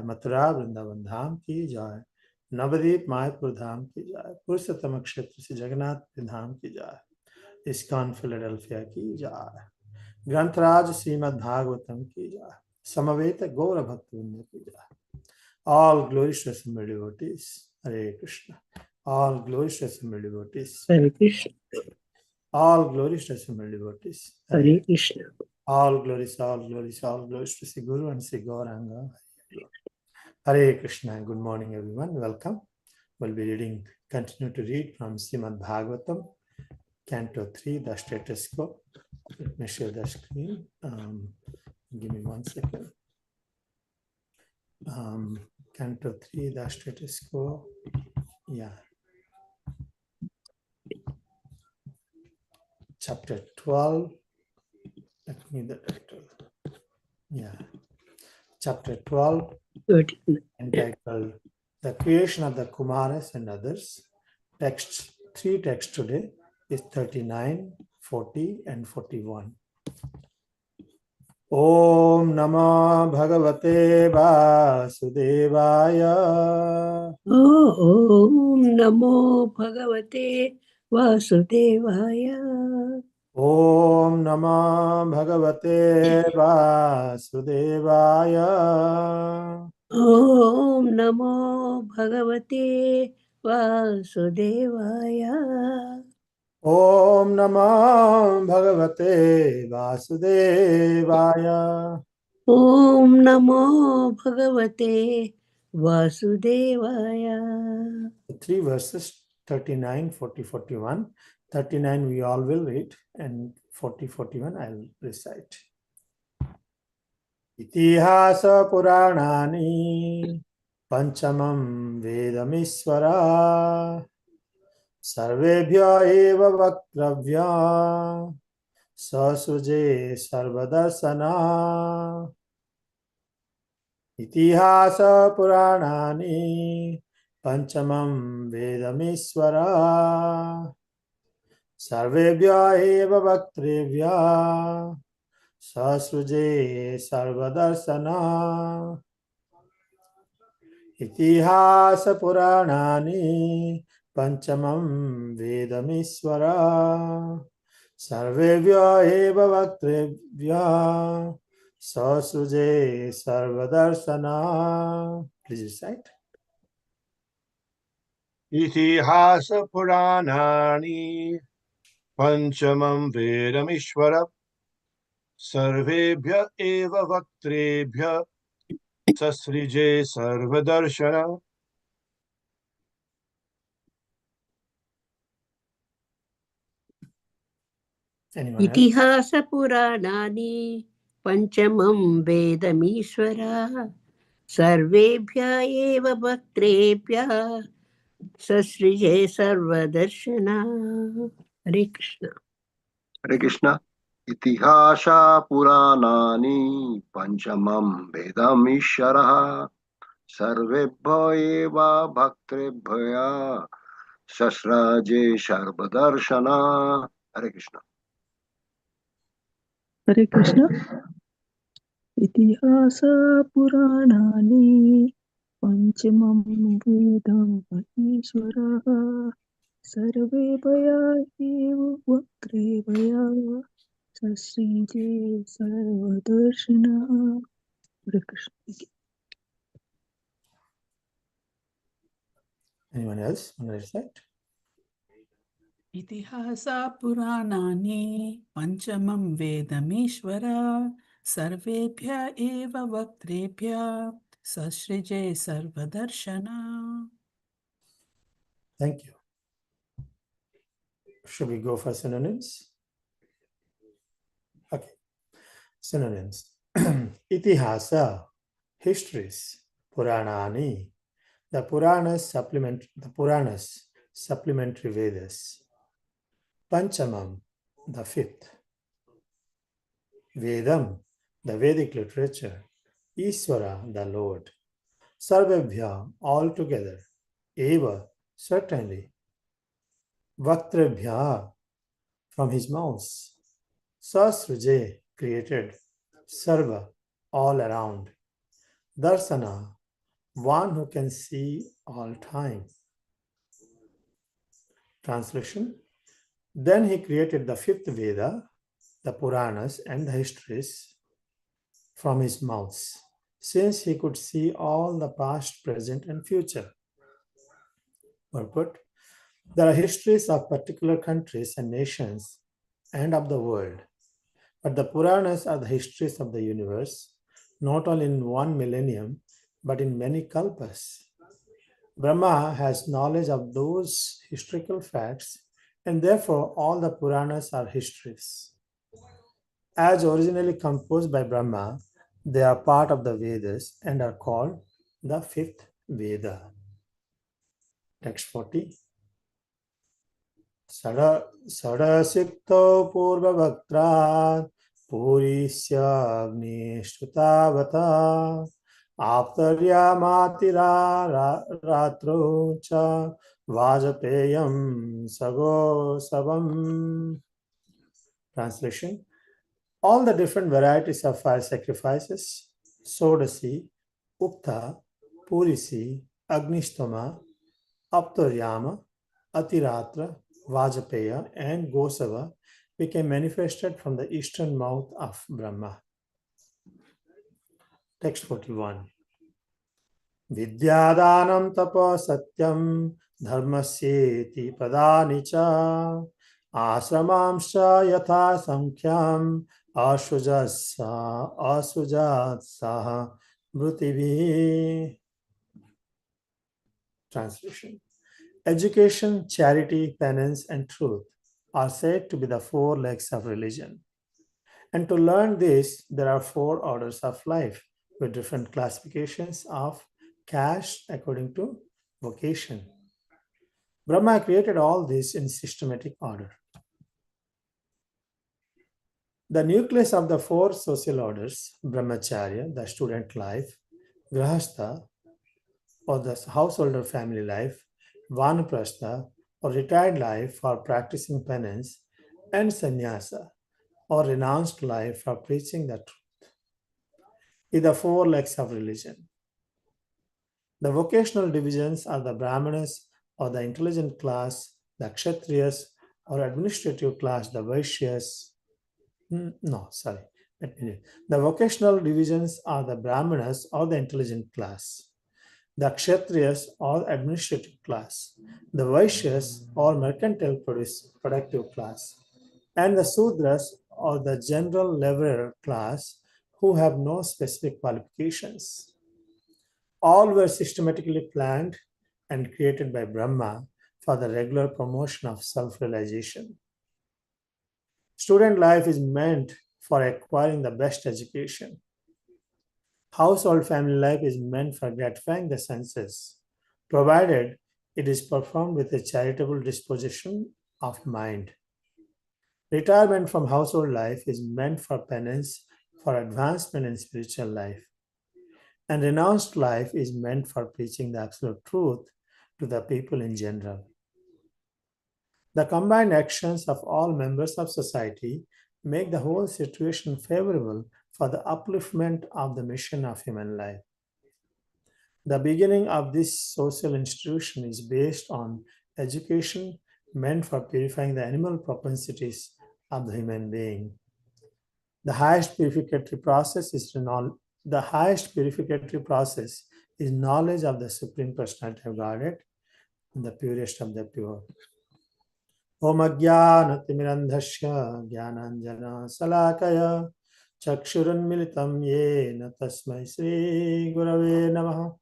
जाए, मथुरा वृंदावन धाम की जाए, नवदीप मायापुर धाम की जाए, पुरुषोत्तम क्षेत्र से जगन्नाथ धाम की जाए, इस्कॉन फिलाडेल्फिया की जाए, ग्रंथराज श्रीमद् भागवतम की जाए, समवेत गौर भक्तवृंद की जाए. All glories to assembled devotees. Hare Krishna. All glories to assembled devotees. Hare Krishna. All glories to assembled devotees. Hare Krishna. All glories to Sri Guru and Sri Gauranga. Hare Krishna. Good morning, everyone. Welcome. We'll be reading, continue to read from Srimad Bhagavatam, Canto 3, the status quo. Let me share the screen. Give me 1 second. Canto 3, the status quo. Yeah. Chapter 12. Let me the title. Yeah. Chapter 12. 13. Entitled The Creation of the Kumaras and Others. Texts, 3 texts today is 39, 40 and 41. Om Namah Bhagavate Vasudevaya. Om Namo Bhagavate Vasudevaya. Om Namah Bhagavate Vasudevaya. Om Namo Bhagavate Vasudevaya. Om Namah Bhagavate Vasudevaya. Om Namo Bhagavate Vasudevaya. 3 verses 39, 40, 41. 39 we all will read and 40, 41 I will recite. Itihasa Puranani Panchamam Vedamishvara Sarvebhya eva vaktravya Sasuje sarvadarsana. Itihasa Puranani Panchamam Vedamishvara Sarvebhya eva vaktravya Sasuje sarvadarsana. Itihasa Puranani Panchamam Vedamishvara Sarvevya eva vaktevya Sasuje sarvadarsana. Please recite. Itihasa Puranani Panchamam Vedamishvara Sarvebhya eva vaktrebhya Sasrije sarvadarshana. Anyone else? Itihasa Puranani Panchamam Vedamishvara Sarvebhya eva Bhaktrebhya Sasrije Sarvadarshana. Hare Krishna. Hare Krishna. Itihasa Puranani Panchamam Vedamishvara Sarvebhyo eva Bhaktrebhya Sasraje Sarvadarshana. Hare Krishna. Hare Krishna. Itihasa Puranani Panchamam Vedam Maheshwara Sarve Bhaya Eva Vakre Bhaya Sasrije Sarvadarshana. Hare Krishna. Anyone else want to recite? Itihasa Puranani Panchamam Vedamishvara Sarvebhya eva Vaktrebhya Sasrije Sarvadarshana. Thank you. Should we go for synonyms? Okay. Synonyms. Itihasa, histories. Puranani, the Puranas supplementary Vedas. Panchamam, the fifth. Vedam, the Vedic literature. Iswara, the Lord. Sarvebhya, altogether. Eva, certainly. Vaktrebhya, from his mouth. Sasruje, created. Sarva, all around. Darsana, one who can see all time. Translation. Then he created the fifth Veda, the Puranas and the histories from his mouths, since he could see all the past, present and future. Purport. There are histories of particular countries and nations and of the world, but the Puranas are the histories of the universe, not only in one millennium, but in many kalpas. Brahma has knowledge of those historical facts, and therefore all the Puranas are histories. As originally composed by Brahma, they are part of the Vedas and are called the fifth Veda. Text 40. Sadasikto Purvavaktrat Purishyagnishtutavata Aptaryamatira Ratro Cha Vajapeyam Sago Sabam. Translation. All the different varieties of fire sacrifices, Sodasi, Ukta, Purisi, Agnishtama, Aptaryama, Atiratra, Vajapeya, and Gosava became manifested from the eastern mouth of Brahma. Text 41. Vidyadanam tapa satyam dharmasyeti padani cha asramamsha yatha samkhyam asujatsaha vrutivi. Translation. Education, charity, penance, and truth are said to be the four legs of religion. And to learn this, there are four orders of life with different classifications of caste according to vocation. Brahma created all this in systematic order. The nucleus of the four social orders, Brahmacharya, the student life, Grahastha, or the householder family life, Vanaprastha, or retired life for practicing penance, and Sannyasa, or renounced life for preaching the truth, is the four legs of religion. The vocational divisions are the Brahmanas, or the intelligent class, the Kshatriyas, or administrative class, the Vaishyas. The vocational divisions are the Brahmanas, or the intelligent class, the Kshatriyas, or administrative class, the Vaishyas, or mercantile productive class, and the Sudras, or the general laborer class, who have no specific qualifications. All were systematically planned and created by Brahma for the regular promotion of self-realization. Student life is meant for acquiring the best education. Household family life is meant for gratifying the senses, provided it is performed with a charitable disposition of mind. Retirement from household life is meant for penance, for advancement in spiritual life. And renounced life is meant for preaching the absolute truth to the people in general. The combined actions of all members of society make the whole situation favorable for the upliftment of the mission of human life. The beginning of this social institution is based on education meant for purifying the animal propensities of the human being. The highest purificatory process is knowledge of the Supreme Personality of Godhead, the purest of the pure. Om Ajnanatirandhasya Jnananjana Salakaya Chakshurunmilitam Yena Tasmai Sri Gurave Namaha.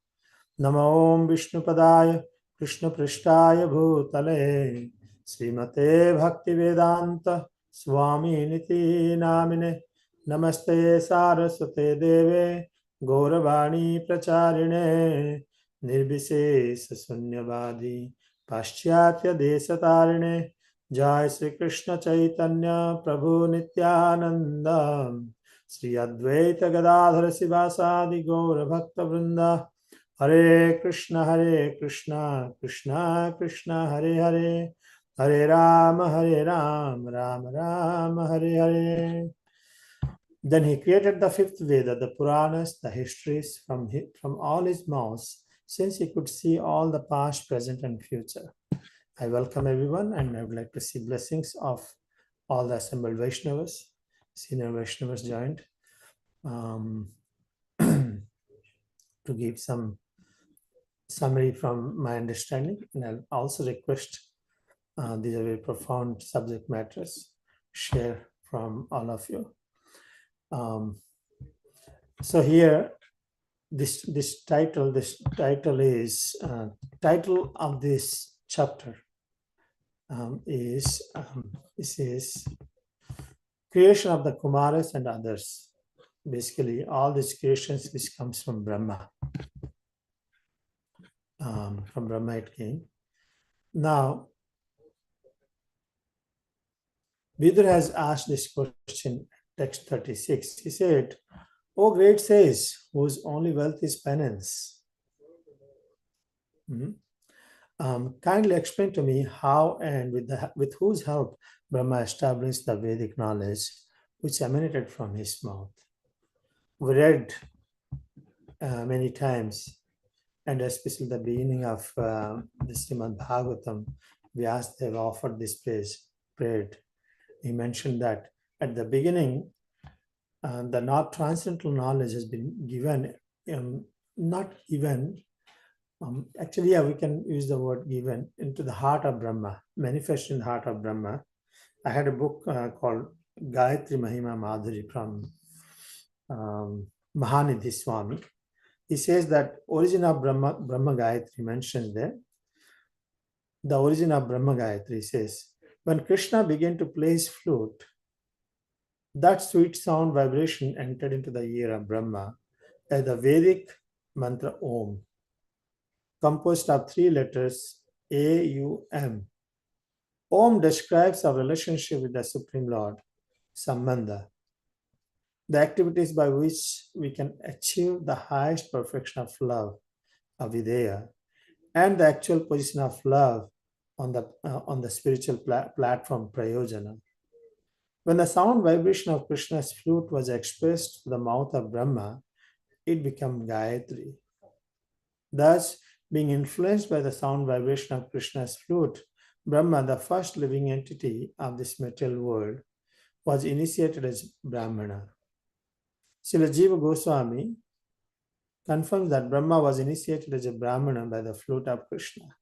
Namo Om Vishnupadaya Krishna Prishtaya Bhutale Srimate Bhaktivedanta Swami Niti Namine. Namaste Saraswate Deve Gauravani Pracharine Nirbhisesa Sunyavadi Paschatya Desatarine. Jai Sri Krishna Chaitanya Prabhu Nityananda Sri Advaita Gadadhara Sivasadi Gaura Bhakta Vrinda. Hare Krishna, Krishna Krishna, Hare Hare, Hare Rama, Rama Rama, Hare Hare. Then he created the fifth Veda, the Puranas, the histories from all his mouths, since he could see all the past, present, and future. I welcome everyone, and I would like to see blessings of all the assembled Vaishnavas. Senior Vaishnavas joined to give some summary from my understanding, and I'll also request these are very profound subject matters share from all of you. So here, this title is title of this chapter is creation of the Kumaras and others. Basically, all these creations which comes from Brahma. From Brahma it came. Now, Vidur has asked this question, text 36. He said, "O great sage, whose only wealth is penance, kindly explain to me how and with whose help Brahma established the Vedic knowledge which emanated from his mouth." We read many times, and especially the beginning of the Srimad Bhagavatam, Vyasadeva offered this prayed. He mentioned that at the beginning, the not transcendental knowledge has been given, not given, actually, yeah, we can use the word given, into the heart of Brahma, manifest in the heart of Brahma. I had a book called Gayatri Mahima Madhuri from Mahanidhi Swami. He says that origin of Brahma Gayatri mentions there. The origin of Brahma Gayatri says, when Krishna began to play his flute, that sweet sound vibration entered into the ear of Brahma as the Vedic mantra Om, composed of 3 letters A-U-M. Om describes our relationship with the Supreme Lord, Sambandha, the activities by which we can achieve the highest perfection of love, avideya, and the actual position of love on the spiritual platform, prayojana. When the sound vibration of Krishna's flute was expressed to the mouth of Brahma, it became Gayatri. Thus, being influenced by the sound vibration of Krishna's flute, Brahma, the first living entity of this material world, was initiated as Brahmana. Srila Jiva Goswami confirms that Brahma was initiated as a Brahmana by the flute of Krishna.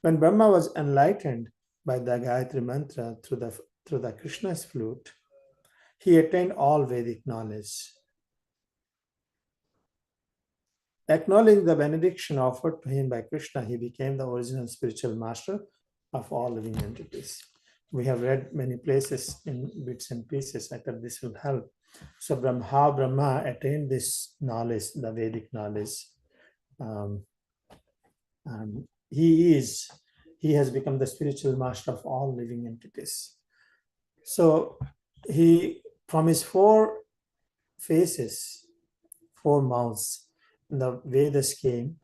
When Brahma was enlightened by the Gayatri mantra through the Krishna's flute, he attained all Vedic knowledge. Acknowledging the benediction offered to him by Krishna, he became the original spiritual master of all living entities. We have read many places in bits and pieces. I thought this will help. So how Brahma attained this knowledge, the Vedic knowledge. He has become the spiritual master of all living entities. So from his 4 faces, 4 mouths, the Vedas came,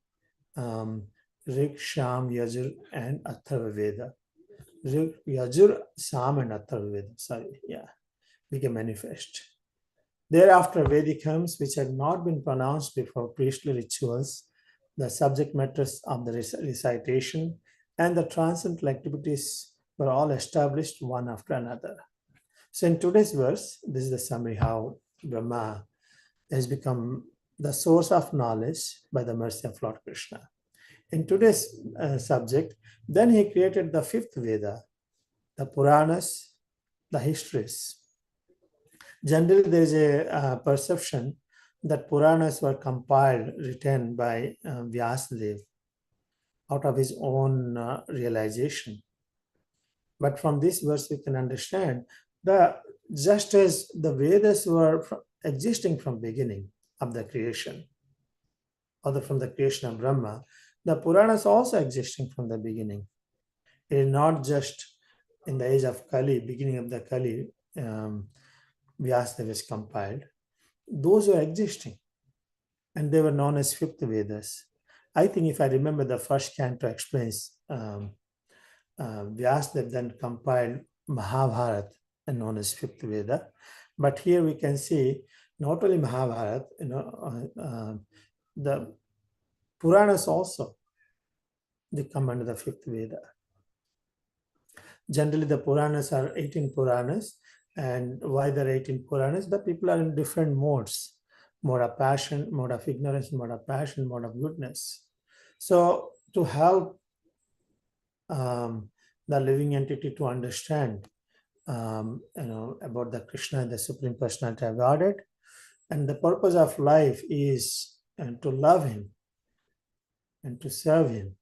Rig, Sham, Yajur, and Atharva Veda. Rig, Yajur, Sam, and Atharva Veda, became manifest. Thereafter, Vedic hymns, which had not been pronounced before priestly rituals, the subject matters of the recitation, and the transcendental activities were all established one after another. So in today's verse, this is the summary how Brahma has become the source of knowledge by the mercy of Lord Krishna. In today's subject, then he created the 5th Veda, the Puranas, the histories. Generally, there is a perception that Puranas were compiled, written by Vyasadeva out of his own realization. But from this verse, we can understand that just as the Vedas were existing from beginning of the creation, or from the creation of Brahma, the Puranas also existing from the beginning. It is not just in the age of Kali, beginning of the Kali, Vyasadeva is compiled. Those were existing, and they were known as 5th Vedas. I think if I remember, the first canto explains Vyasadeva then compiled Mahabharata and known as 5th Veda. But here we can see not only Mahabharata, the Puranas also, they come under the fifth Veda. Generally, the Puranas are 18 Puranas. And why there are 18 Puranas? The people are in different modes. Mode of passion, mode of ignorance, mode of passion, mode of goodness. So to help the living entity to understand about the Krishna and the Supreme Personality of Godhead, and the purpose of life is to love Him and to serve Him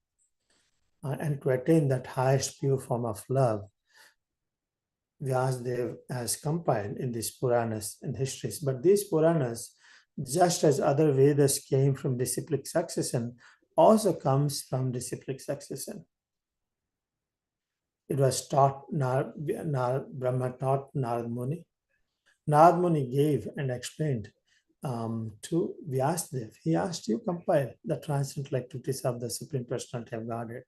and to attain that highest pure form of love, Vyasadeva has compiled in these Puranas and histories. But these Puranas, just as other Vedas came from disciplic succession, also comes from disciplic succession. It was taught, Brahma taught Narad Muni. Narad Muni gave and explained to Vyasadeva. He asked you compile the transcendental activities of the Supreme Personality of Godhead.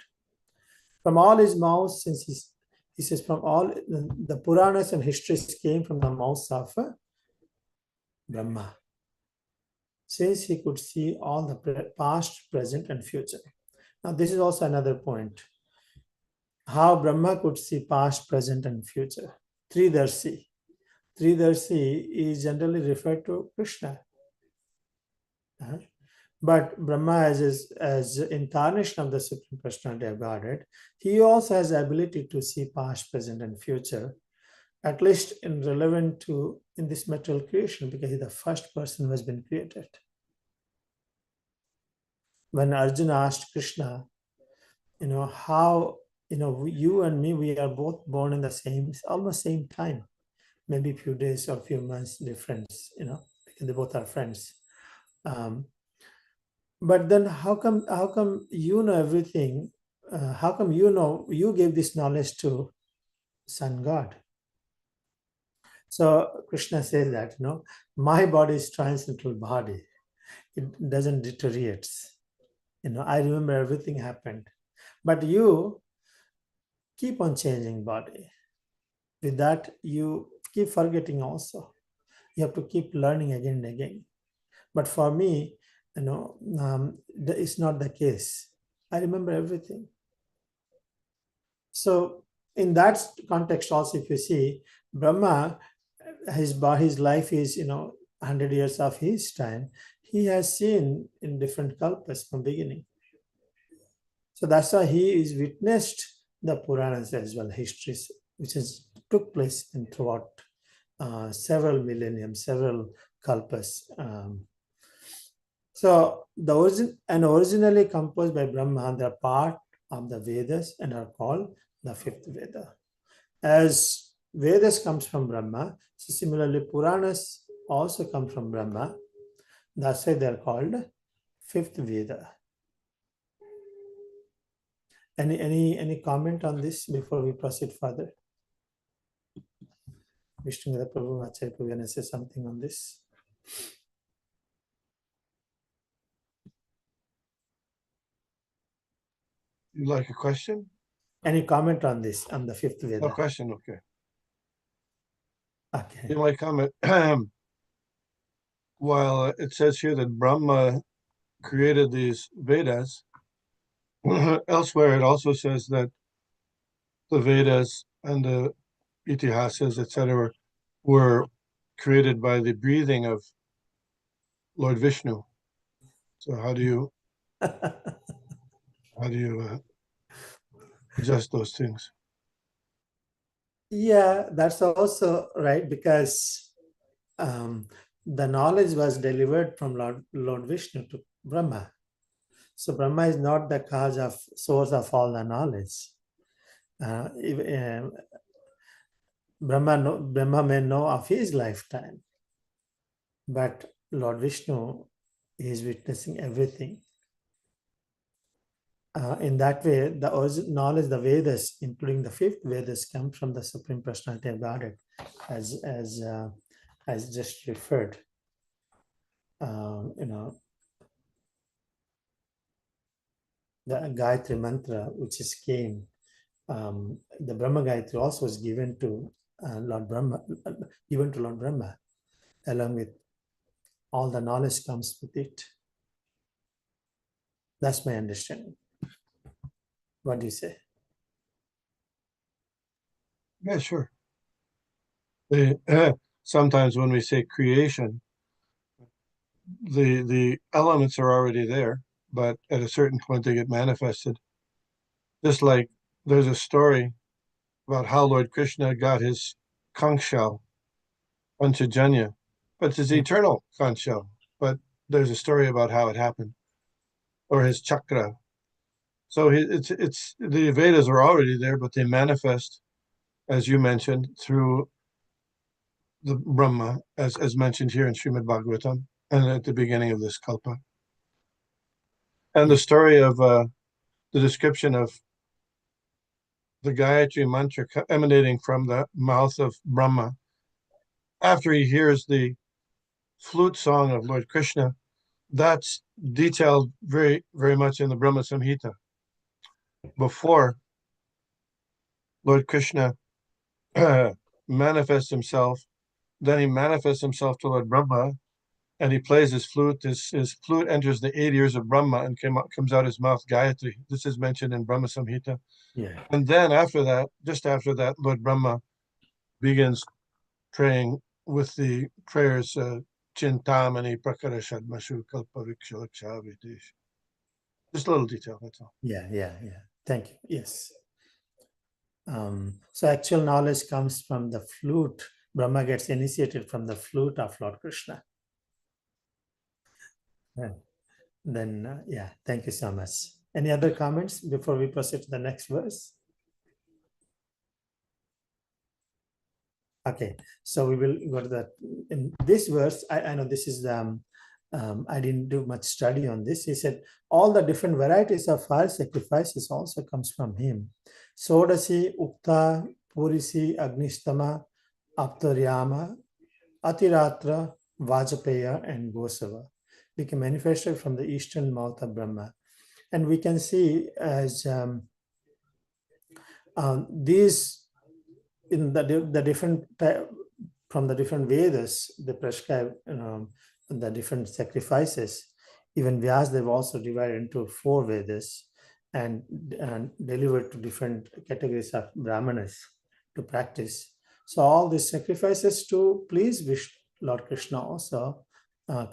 From all his mouths, since he says from all the Puranas and histories came from the mouths of Brahma. Since he could see all the past, present, and future. Now, this is also another point. How Brahma could see past, present, and future. Tridarshi. Tridarshi is generally referred to Krishna. But Brahma, as incarnation of the Supreme Personality of Godhead, he also has the ability to see past, present, and future, at least in relevant to in this material creation, because he's the first person who has been created. When Arjuna asked Krishna, how, you and me, we are both born in the same, almost same time, maybe a few days or a few months difference, because they both are friends. But then how come you know everything? How come you gave this knowledge to Sun God? So Krishna says that, my body is transcendental body. It doesn't deteriorate. I remember everything happened. But you keep on changing body. With that, you keep forgetting also. You have to keep learning again and again. But for me, it's not the case. I remember everything. So in that context also, if you see, Brahma, his life is, 100 years of his time. He has seen in different kalpas from beginning. So that's why he is witnessed the Puranas as well, histories, which has took place in throughout several millenniums, several kalpas. So originally composed by Brahma, they are part of the Vedas and are called the fifth Veda. As Vedas comes from Brahma, so similarly Puranas also come from Brahma. That's why they are called fifth Veda. Any comment on this before we proceed further? Vishnu Prabhu, Acharya Prabhu, can I say something on this? You like a question? Any comment on this, on the fifth Veda? No question, okay. Okay. In my comment, while it says here that Brahma created these Vedas, elsewhere it also says that the Vedas and the Itihasas, etc., were created by the breathing of Lord Vishnu. So how do you adjust those things? Yeah, that's also right, because the knowledge was delivered from Lord Vishnu to Brahma. So Brahma is not the cause of source of all the knowledge. Brahma may know of his lifetime, but Lord Vishnu is witnessing everything. In that way, the knowledge, the Vedas, including the fifth Vedas, come from the Supreme Personality of Godhead, as just referred. The Gayatri mantra, which is came, the Brahma Gayatri also was given to Lord Brahma, given to Lord Brahma, along with all the knowledge comes with it. That's my understanding. What do you say? Yeah, sure. Sometimes when we say creation, the elements are already there, but at a certain point they get manifested. Just like there's a story about how Lord Krishna got his conch shell, Panchajanya, but it's his eternal conch shell. But there's a story about how it happened, or his chakra. So it's the Vedas are already there, but they manifest, as you mentioned, through the Brahma, as mentioned here in Srimad Bhagavatam, and at the beginning of this kalpa. And the story of the description of the Gayatri mantra emanating from the mouth of Brahma after he hears the flute song of Lord Krishna, that's detailed very, very much in the Brahma Samhita. Before Lord Krishna manifests himself, then he manifests himself to Lord Brahma, and he plays his flute. His flute enters the 8 ears of Brahma and comes out his mouth, Gayatri. This is mentioned in Brahma Samhita. Yeah. And then after that, just after that, Lord Brahma begins praying with the prayers, Chintamani Prakara Shadmashu Kalpa Viksha Vidish. Just a little detail, that's all. Yeah. Thank you. Yes. So actual knowledge comes from the flute. Brahma gets initiated from the flute of Lord Krishna. Then, yeah, thank you so much. Any other comments before we proceed to the next verse? Okay, so we will go to the, in this verse, I know this is the, I didn't do much study on this. He said, all the different varieties of fire sacrifices also comes from him. Sodasi, Ukta, Purisi, Agnishtama, Aptaryama, Atiratra, Vajapeya, and Gosava became manifested from the eastern mouth of Brahma. And we can see as these in the different from the different Vedas, they prescribe the different sacrifices. Even Vyas, they've also divided into 4 Vedas and delivered to different categories of Brahmanas to practice. So all these sacrifices to please Lord Krishna also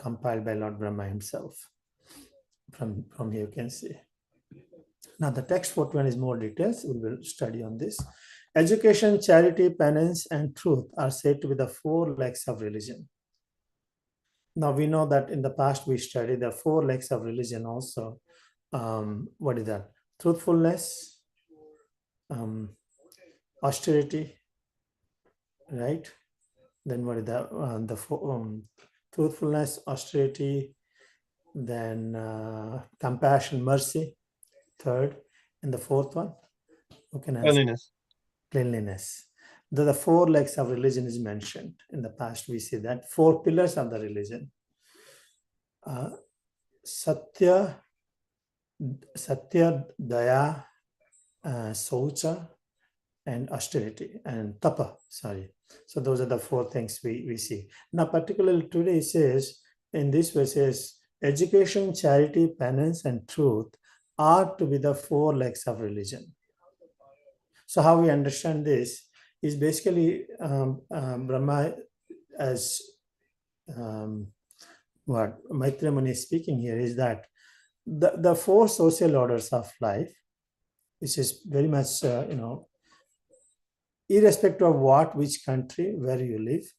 compiled by Lord Brahma himself. From here you can see. Now the text 420 is more details. We will study on this. Education, charity, penance, and truth are said to be the 4 legs of religion. Now we know that in the past we studied the 4 legs of religion also. What is that? Truthfulness, austerity, right? Then what is the truthfulness, austerity, then compassion, mercy, 3rd, and the 4th one? Who can answer? Cleanliness. Cleanliness. The 4 legs of religion is mentioned. In the past, we see that 4 pillars of the religion. Satya, Daya, Saucha, and austerity, and Tapa, sorry. So those are the 4 things we see. Now, particularly today, it says, in this verse, says, education, charity, penance, and truth are to be the 4 legs of religion. So how we understand this is basically Brahma, as what Maitreya Muni is speaking here, is that the 4 social orders of life, which is very much, irrespective of which country, where you live,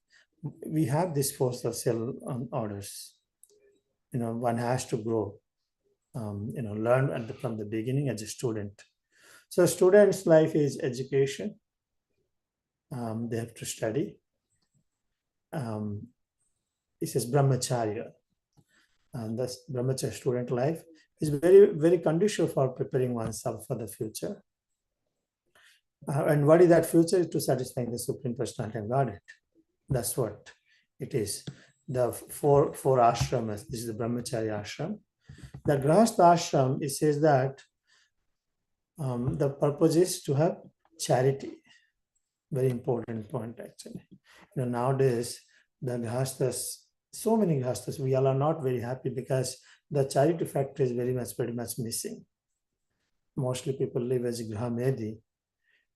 we have these 4 social orders. One has to grow, learn from the beginning as a student. So student's life is education. They have to study. It says brahmacharya. And thus brahmacharya student life is very, very conducive for preparing oneself for the future. And what is that future? To satisfying the Supreme Personality of Godhead. That's what it is. The four ashramas. This is the brahmacharya ashram. The grahastha ashram, it says that the purpose is to have charity. Very important point, actually. Nowadays, the grihasthas, so many grihasthas, we all are not very happy because the charity factor is very much missing. Mostly people live as grihamedi.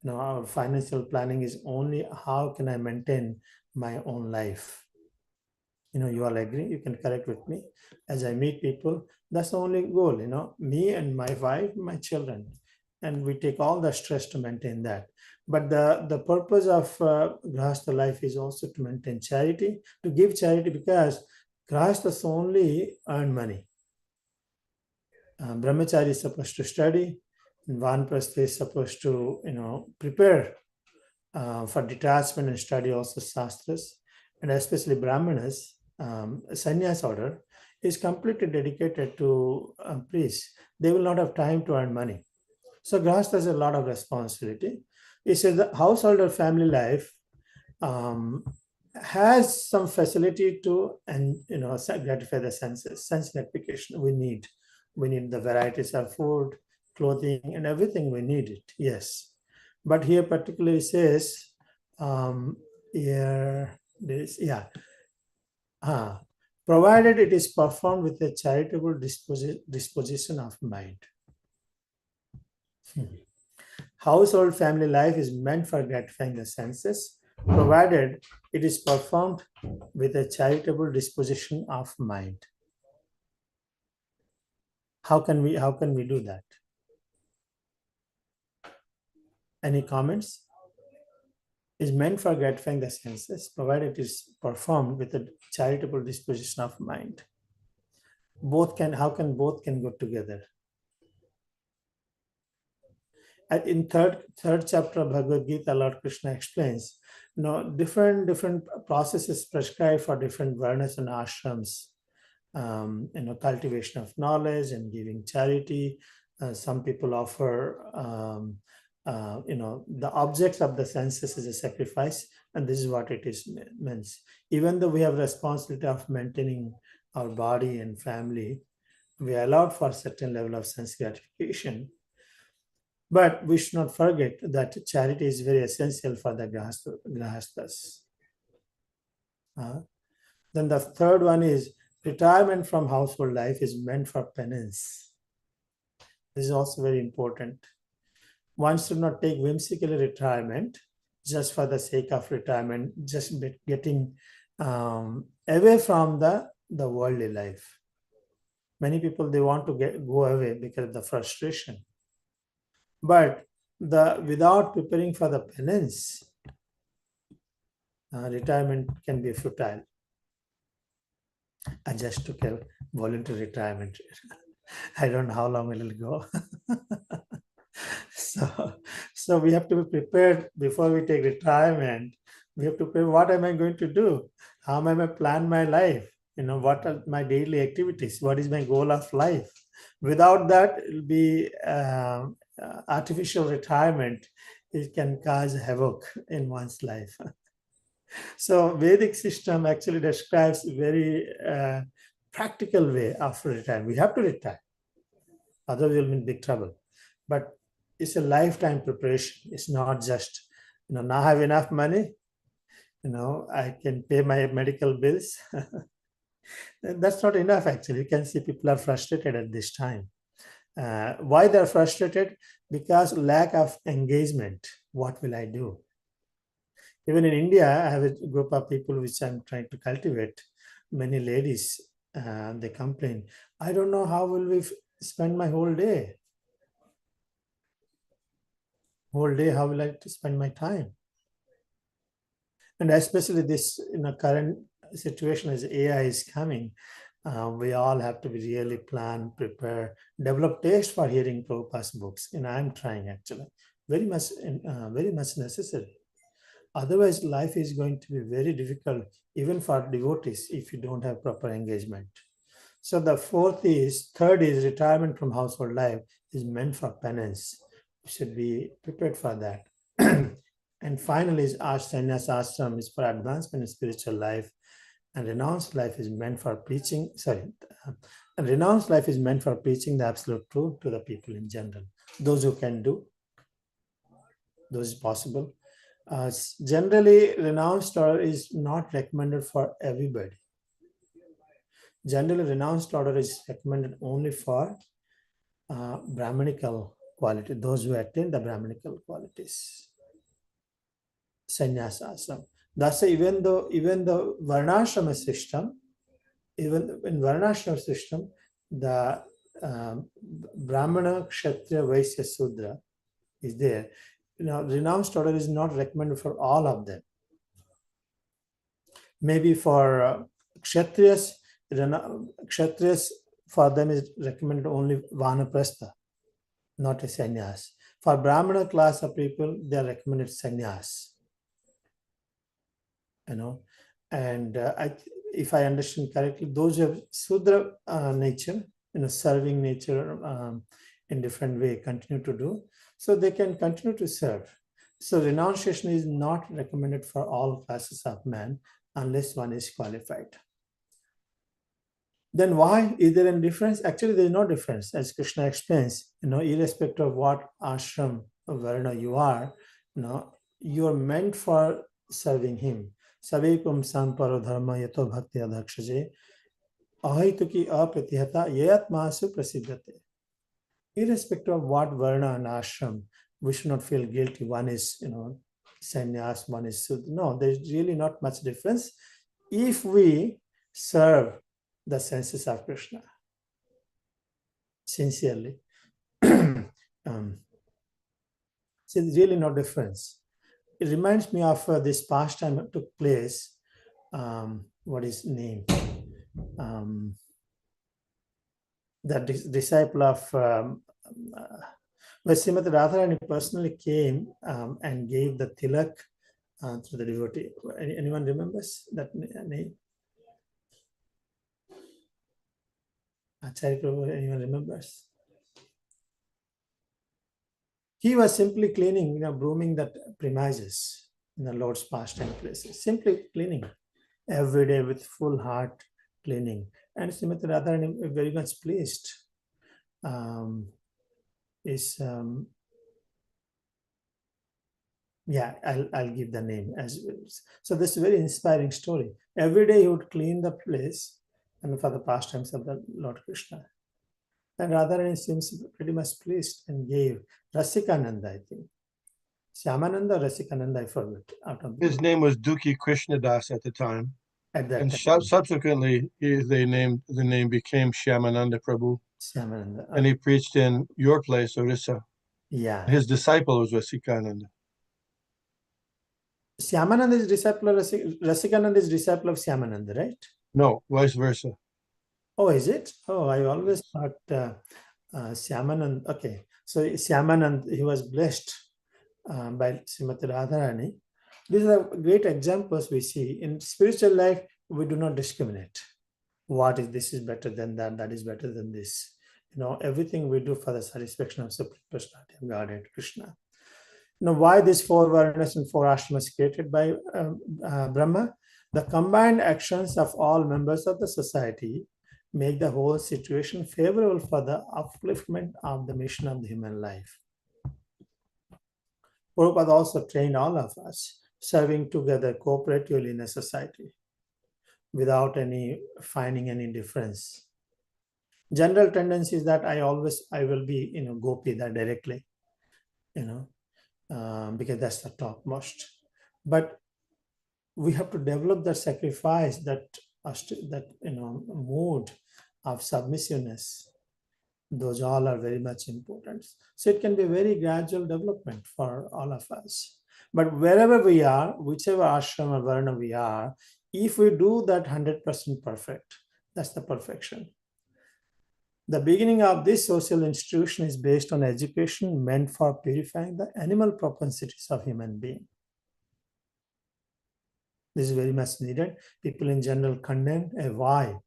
Our financial planning is only how can I maintain my own life. You all agree, you can correct with me. As I meet people, that's the only goal, me and my wife, my children, and we take all the stress to maintain that. But the purpose of grahastha life is also to maintain charity, to give charity, because grahasthas only earn money. Brahmachari is supposed to study, and Vanprastha is supposed to prepare for detachment and study also shastras, and especially Brahmanas, sannyas order is completely dedicated to priests. They will not have time to earn money. So grahastha has a lot of responsibility. It says the householder family life has some facility to gratify the senses, sense gratification. We need the varieties of food, clothing, and everything. We need it, yes. But here particularly says, provided it is performed with a charitable disposition of mind. Household family life is meant for gratifying the senses, provided it is performed with a charitable disposition of mind. How can we do that? Any comments? Is meant for gratifying the senses, provided it is performed with a charitable disposition of mind. How can both go together? In third chapter of Bhagavad Gita, Lord Krishna explains, different processes prescribed for different varnas and ashrams. Cultivation of knowledge and giving charity. Some people offer the objects of the senses is a sacrifice, and this is what it means. Even though we have responsibility of maintaining our body and family, we are allowed for a certain level of sense gratification. But we should not forget that charity is very essential for the grahasthas. Then the third one is retirement from household life is meant for penance. This is also very important. One should not take whimsical retirement just for the sake of retirement, just getting away from the worldly life. Many people, they want to go away because of the frustration. But without preparing for the penance, retirement can be futile. I just took a voluntary retirement. I don't know how long it will go. So we have to be prepared before we take retirement. We have to prepare, what am I going to do? How am I going to plan my life? What are my daily activities? What is my goal of life? Without that, it will be artificial retirement. It can cause havoc in one's life. So Vedic system actually describes a very practical way of retirement. We have to retire, otherwise we'll be in big trouble. But it's a lifetime preparation. It's not just, now I have enough money, I can pay my medical bills. That's not enough, actually. You can see people are frustrated at this time. Why they're frustrated? Because lack of engagement. What will I do? Even in India, I have a group of people which I'm trying to cultivate. Many ladies, they complain, I don't know how will we spend my whole day. How will I spend my time? And especially this in a current situation as AI is coming, we all have to be really plan, prepare, develop taste for hearing Prabhupada's books. And I'm trying, actually, very much necessary. Otherwise, life is going to be very difficult, even for devotees, if you don't have proper engagement. So the third is retirement from household life is meant for penance. We should be prepared for that. And finally, sannyas ashram is for advancement in spiritual life, and renounced life is meant for preaching. And renounced life is meant for preaching the absolute truth to the people in general. Those who can do, those is possible. Generally, renounced order is not recommended for everybody. Generally, renounced order is recommended only for Brahmanical quality, those who attain the Brahmanical qualities. Sannyasa ashram. Thus, even the Varnashrama system, even in Varnashrama system, the Brahmana, Kshatriya, Vaishya, Sudra is there. Renounced order is not recommended for all of them. Maybe for Kshatriyas, for them is recommended only Vanaprastha, not a sannyas. For Brahmana class of people, they are recommended sannyas. And if I understand correctly, those who have Sudra nature, serving nature in different way, continue to do, so they can continue to serve. So renunciation is not recommended for all classes of man unless one is qualified. Then why is there any difference? Actually, there is no difference, as Krishna explains. Irrespective of what ashram or varna you are, you are meant for serving him. Savepam samparo dharma yato bhakti adhakshaje ahituki apratihata yayatmasu prasiddhate. Irrespective of what varna and ashram, we should not feel guilty. One is, sannyas, one is sudra. No, there's really not much difference if we serve the senses of Krishna sincerely. So there's really no difference. It reminds me of this pastime that took place. What is name? The disciple of where Srimati Radharani personally came and gave the tilak to the devotee. Anyone remembers that name? Acharya Prabhu, anyone remembers? He was simply cleaning, brooming the premises in the Lord's pastime places. Simply cleaning every day with full heart cleaning. And Srimati Radharani very much pleased. I'll give the name as well. So this is a very inspiring story. Every day he would clean the place for the pastimes of the Lord Krishna. And Radharani seems pretty much pleased and gave Rasikananda, I think. Shyamananda or Rasikananda, I forgot. His name was Dukhi Krishnadas at the time. At that and time. Subsequently, the name became Shyamananda Prabhu. Shyamananda. And he preached in your place, Orissa. Yeah. His disciple was Rasikananda. Shyamananda is disciple of Rasikananda is disciple of Shyamananda, right? No, vice versa. Oh, is it? Oh, I always thought Shyamananda. Okay, so Shyamananda, he was blessed by Srimati Radharani. These are great examples we see. In spiritual life, we do not discriminate. This is better than that, that is better than this. Everything we do for the satisfaction of Supreme Personality of Godhead, Krishna. Why these 4 varnas and 4 ashramas created by Brahma? The combined actions of all members of the society make the whole situation favorable for the upliftment of the mission of the human life. Prabhupada also trained all of us, serving together cooperatively in a society without finding any difference. General tendency is that I will be, gopi that directly, because that's the topmost. But we have to develop that sacrifice, that mood of submissiveness. Those all are very much important. So it can be a very gradual development for all of us. But wherever we are, whichever ashram or varna we are, if we do that 100% perfect, that's the perfection. The beginning of this social institution is based on education meant for purifying the animal propensities of human being. This is very much needed. People in general condemn. Why?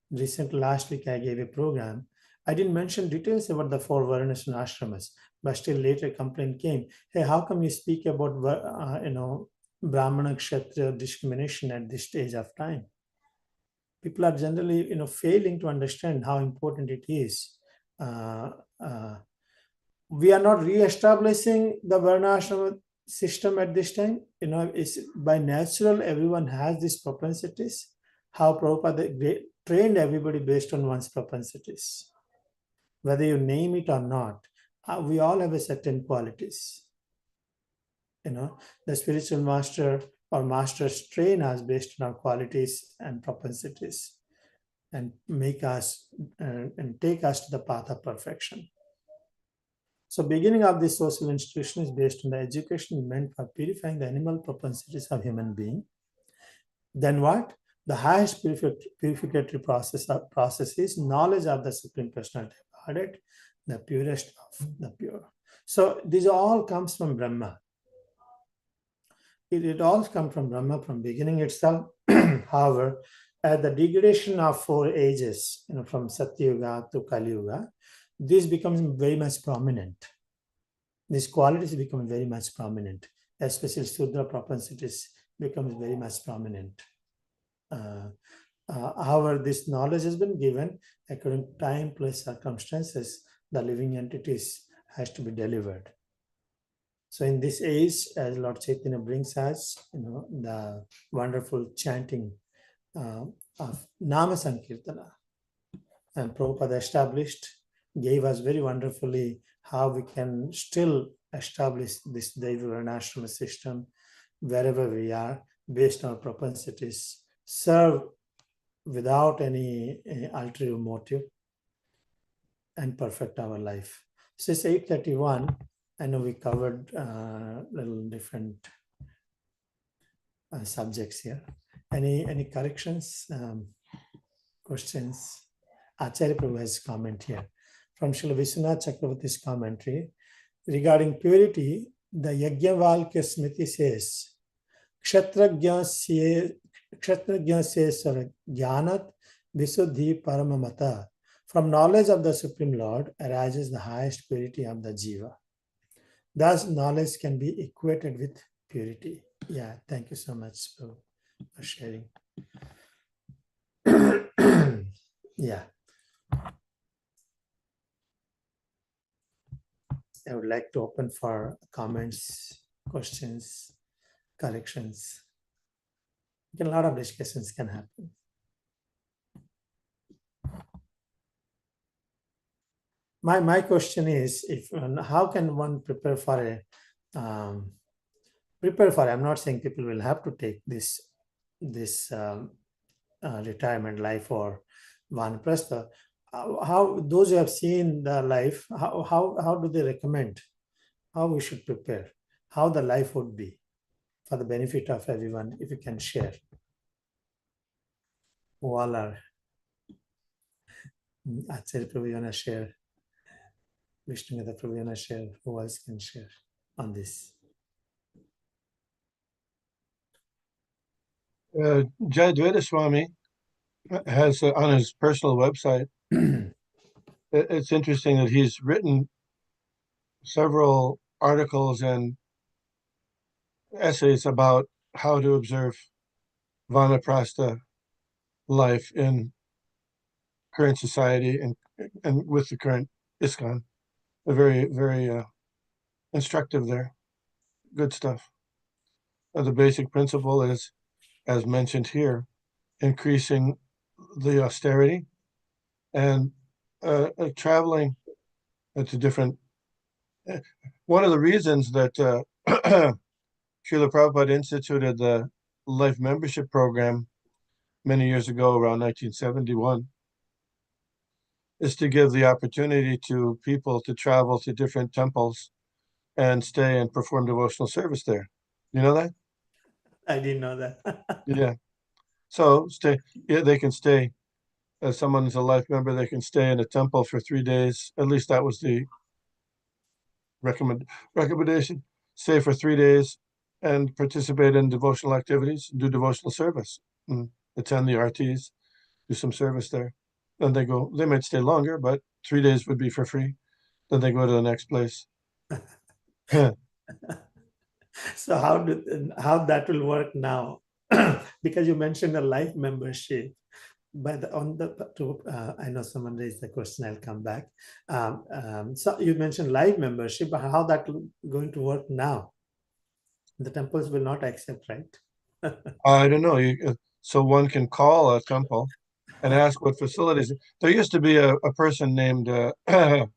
Last week I gave a program. I didn't mention details about the 4 varnas and ashramas, but still later a complaint came. Hey, how come you speak about Brahmana Kshatriya discrimination at this stage of time? People are generally failing to understand how important it is. We are not re-establishing the varna ashrama system at this time, is by natural, everyone has these propensities. How Prabhupada trained everybody based on one's propensities. Whether you name it or not, we all have a certain qualities. The spiritual master or masters train us based on our qualities and propensities and make us and take us to the path of perfection. So beginning of this social institution is based on the education meant for purifying the animal propensities of human being. Then what? The highest purificatory process is knowledge of the Supreme Personality of Godhead, the purest of the pure. So this all comes from Brahma. It all comes from Brahma from beginning itself. However, at the degradation of 4 ages, from Satyuga to Kali Yuga, this becomes very much prominent. These qualities become very much prominent, especially Sudra propensities becomes very much prominent. However, this knowledge has been given according to time, place, circumstances. The living entities has to be delivered. So in this age, as Lord Chaitanya brings us, the wonderful chanting of Nama Sankirtana, and Prabhupada established, gave us very wonderfully how we can still establish this Daiva Varnashrama system wherever we are, based on our propensities, serve without any ulterior motive, and perfect our life. So it's 8:31. I know we covered little different subjects here. Any corrections, questions? Acharya Prabhu has a comment here. From Srila Vishwanath Chakravarti's commentary, regarding purity, the Yajnavalkya Smriti says, Kshatrajna se jnanat visuddhi paramamata. From knowledge of the Supreme Lord arises the highest purity of the jiva. Thus, knowledge can be equated with purity. Yeah, thank you so much for sharing. Yeah. I would like to open for comments, questions, corrections. A lot of discussions can happen. My question is, how can one prepare for I'm not saying people will have to take this retirement life or vanaprastha. How those who have seen the life, how do they recommend how we should prepare, how the life would be for the benefit of everyone, if you can share? Who all are? Acharya Prabhu, you want to share? Vishnu Prabhu, you want to share? Who else can share on this? Jayadvaita Swami has on his personal website, it's interesting that he's written several articles and essays about how to observe vanaprastha life in current society and with the current ISKCON. They're very, very instructive there. Good stuff. The basic principle is, as mentioned here, increasing the austerity and traveling to different. One of the reasons that Srila Prabhupada instituted the life membership program many years ago, around 1971, is to give the opportunity to people to travel to different temples and stay and perform devotional service there. You know that? I didn't know that. Yeah. So they can stay. As someone is a life member, they can stay in a temple for 3 days. At least that was the recommendation. Stay for 3 days and participate in devotional activities, do devotional service, attend the RTs, do some service there. Then they might stay longer, but 3 days would be for free. Then they go to the next place. So how that will work now? Because you mentioned a life membership, but I know someone raised the question. I'll come back. So you mentioned life membership, but how that going to work now? The temples will not accept, right? I don't know. So one can call a temple and ask what facilities. There used to be a person named there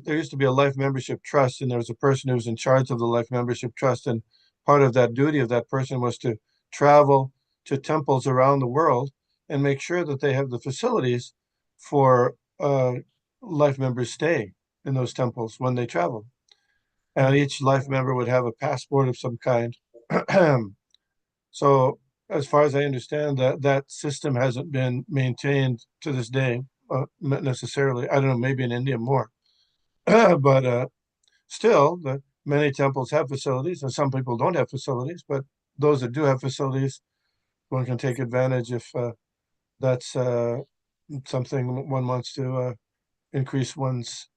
used to be a life membership trust, and there was a person who was in charge of the life membership trust, and part of that duty of that person was to travel to temples around the world and make sure that they have the facilities for life members staying in those temples when they travel. And each life member would have a passport of some kind. So, as far as I understand, that system hasn't been maintained to this day, necessarily. I don't know, maybe in India more. But still, many temples have facilities, and some people don't have facilities. But those that do have facilities, one can take advantage if that's something one wants to increase one's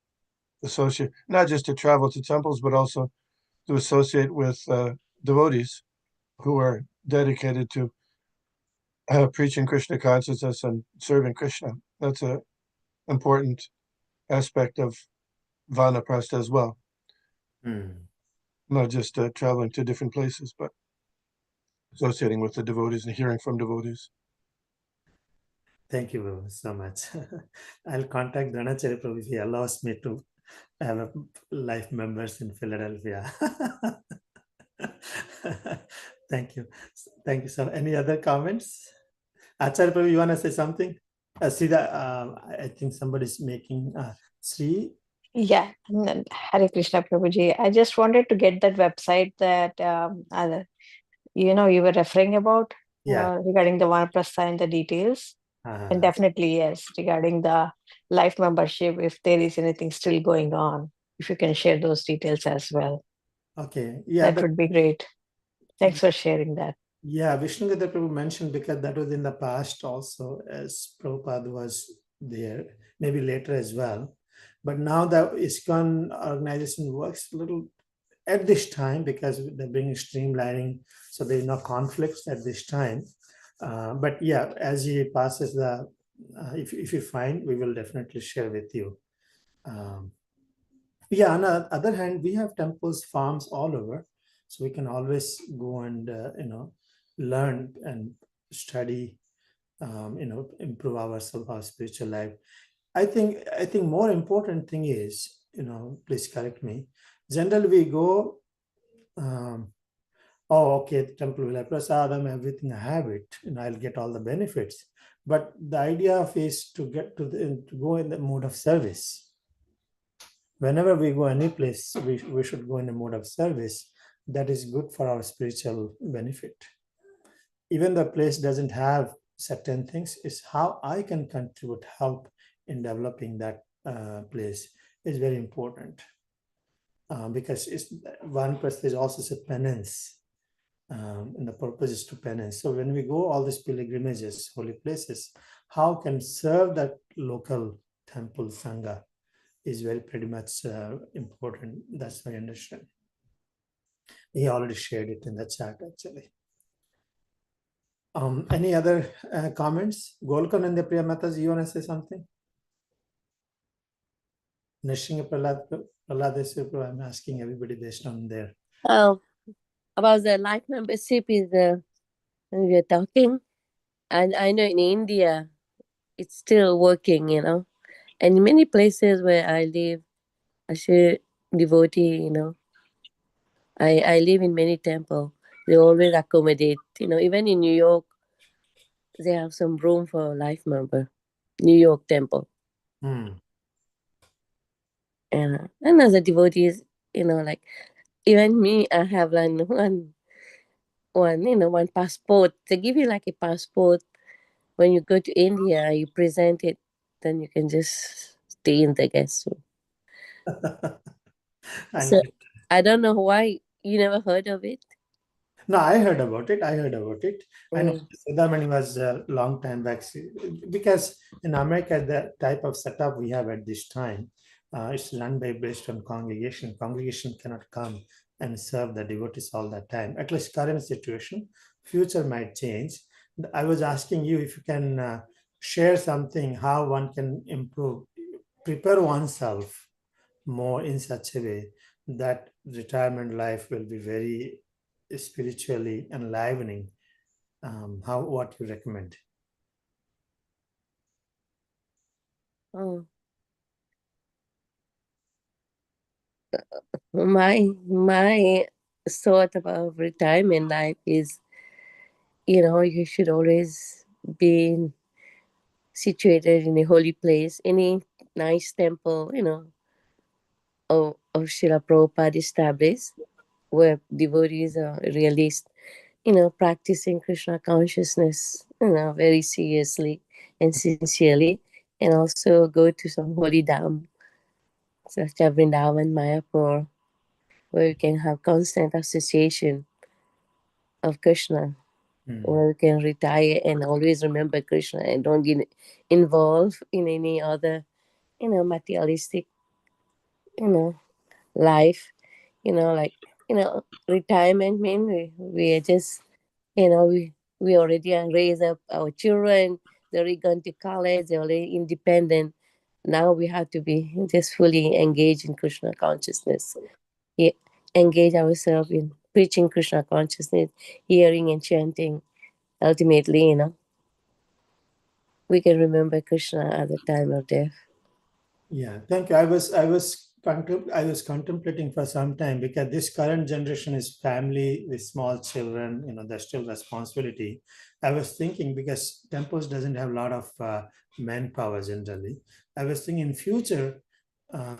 associate, not just to travel to temples, but also to associate with devotees who are dedicated to preaching Krishna consciousness and serving Krishna. That's an important aspect of Vanaprastha as well. Not just traveling to different places, but associating with the devotees and hearing from devotees. Thank you so much. I'll contact Dhanacharya Prabhu if he allows me to have a life members in Philadelphia. Thank you. Thank you, sir. Any other comments? Acharya Prabhu, you want to say something? I think somebody's making Sri. Yeah, Hare Krishna Prabhuji. I just wanted to get that website that you were referring about regarding the Vanaprastha and the details. And definitely, yes, regarding the life membership, if there is anything still going on, if you can share those details as well. Okay, yeah, that would be great. Thanks for sharing that. Yeah, Vishnugata Prabhu mentioned because that was in the past also, as Prabhupada was there, maybe later as well. But now the ISKCON organization works a little at this time because they're bringing streamlining, so there's no conflicts at this time. But yeah, as he passes the, if you find, we will definitely share with you. Yeah, on the other hand, we have temples, farms all over, so we can always go and learn and study, improve ourselves, our spiritual life. I think more important thing is, please correct me. Generally, we go, oh, okay, the temple will have prasadam, everything, I have it, and I'll get all the benefits. But the idea of is to get to go in the mode of service. Whenever we go any place, we should go in a mode of service that is good for our spiritual benefit. Even the place doesn't have certain things, is how I can contribute, help in developing that place is very important. Because one person is also a penance, and the purpose is to penance. So when we go all these pilgrimages, holy places, how can serve that local temple sangha is very pretty much important. That's my understanding. He already shared it in the chat actually. Any other comments? Golkan and the Priya Matas, you want to say something? Nishinga Prahlad, I'm asking everybody based on there. About the life membership is we are talking, and I know in India it's still working, and in many places where I live, as a devotee, I live in many temples. They always accommodate, even in New York, they have some room for a life member. New York temple. And as a devotee, like even me, I have like one passport. They give you like a passport. When you go to India, you present it, then you can just stay in the guest room. So I don't know why you never heard of it. No, I heard about it. I know Sudhamani was a long time back, because in America, the type of setup we have at this time, it's run based on congregation. Congregation cannot come and serve the devotees all the time. At least current situation, future might change. I was asking you if you can share something, how one can improve, prepare oneself more in such a way that retirement life will be very spiritually enlivening, what you recommend? Oh. My thought about retirement life is, you should always be situated in a holy place, any nice temple, of Srila Prabhupada established, where devotees are really, practicing Krishna consciousness, very seriously and sincerely, and also go to some holy dham, such as Vrindavan, Mayapur, where you can have constant association of Krishna, where you can retire and always remember Krishna and don't get involved in any other, materialistic, life. Like, retirement mean we are just, we already raise up our children, they're already gone to college, they're already independent. Now we have to be just fully engaged in Krishna consciousness. Yeah, engage ourselves in preaching Krishna consciousness, hearing and chanting. Ultimately, we can remember Krishna at the time of death. Yeah, thank you. I was contemplating for some time, because this current generation is family with small children. There's still responsibility. I was thinking, because temples doesn't have a lot of manpower generally. I was thinking in future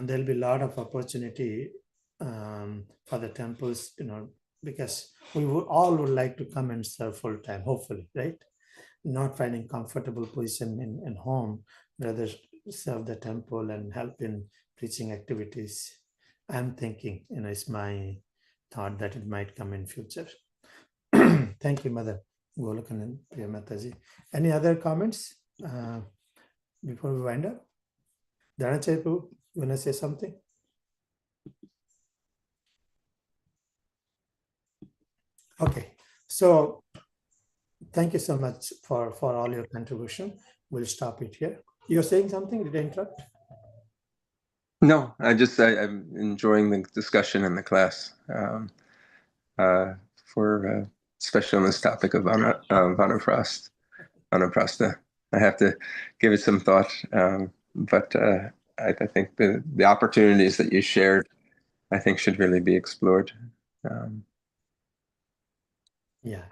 there'll be a lot of opportunity for the temples. Because we would like to come and serve full time, hopefully, right? Not finding comfortable position in home, rather serve the temple and help in preaching activities. I'm thinking, it's my thought that it might come in future. Thank you, Mother Golokan and Priya Mataji. Any other comments before we wind up? Dhanacharya, you want to say something? Okay, so thank you so much for all your contribution. We'll stop it here. You're saying something? Did I interrupt? No, I'm enjoying the discussion in the class, especially on this topic of vanaprastha. I have to give it some thought, but I think the opportunities that you shared, I think, should really be explored. Yeah.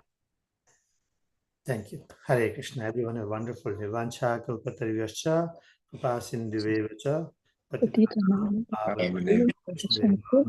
Thank you. Hare Krishna. Everyone a wonderful day. Vancha kalpatarivascha upasindivevacha patitanam pavanebhyo